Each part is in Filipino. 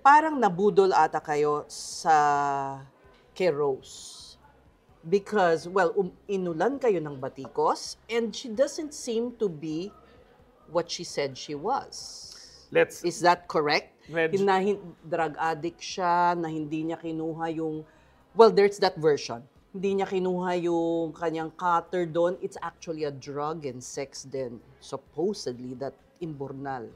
parang nabudol ata kayo sa kay Rose. Because, well, inulan kayo ng batikos and she doesn't seem to be what she said she was. Is that correct? Na drug addict siya, na hindi niya kinuha yung, well, there's that version. Hindi niya kinuha yung kanyang cutter doon. It's actually a drug and sex then, supposedly, that in Burnal.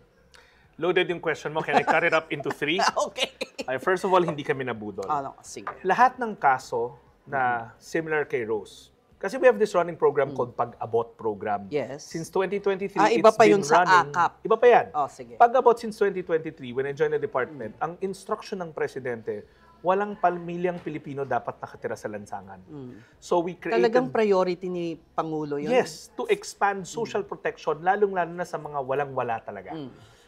Loaded yung question mo. Can I cut it up into 3? Okay. First of all, hindi kami nabudol. Sige. Lahat ng kaso na similar kay Rose, kasi we have this running program called Pag-abot Program. Yes. Since 2023, iba it's pa been yun sa running. AKAP. Iba pa yan. Sige. Pag-abot since 2023, when I joined the department, ang instruction ng presidente, walang pamilyang Pilipino dapat nakatira sa lansangan. So we created... Talagang priority ni Pangulo yun? Yes, to expand social protection, lalong-lalo na sa mga walang-wala talaga.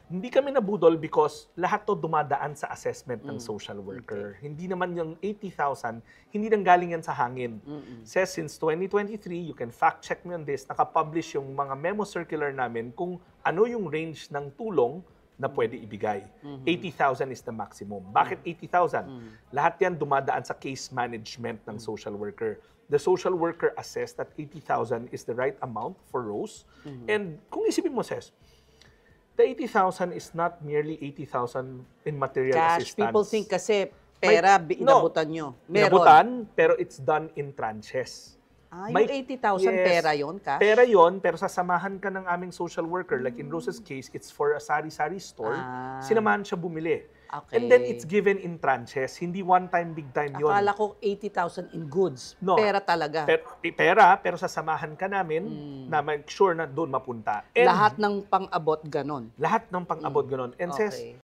Hindi kami nabudol because lahat to dumadaan sa assessment ng social worker. Okay. Hindi naman yung 80,000, hindi nang galing yan sa hangin. Says since 2023, you can fact-check me on this, nakapublish yung mga memo circular namin kung ano yung range ng tulong na pwede ibigay. 80,000 is the maximum. Bakit 80,000? Lahat yan dumadaan sa case management ng social worker. The social worker assessed that 80,000 is the right amount for Rose. And kung isipin mo, Ses, the 80,000 is not merely 80,000 in material assistance. People think kasi pera, inabutan nyo. Inabutan, pero it's done in tranches. Yung 80,000 pera yun, cash? Pera yun, pero sasamahan ka ng aming social worker. Like in Rose's case, it's for a sari-sari store. Sinamahan siya bumili. Okay. And then it's given in tranches. Hindi one time, big time yun. Akala ko 80,000 in goods. No. Pera talaga. Pero sasamahan ka namin na make sure na doon mapunta. And lahat ng pang-abot ganon? Lahat ng pang-abot ganon. And says,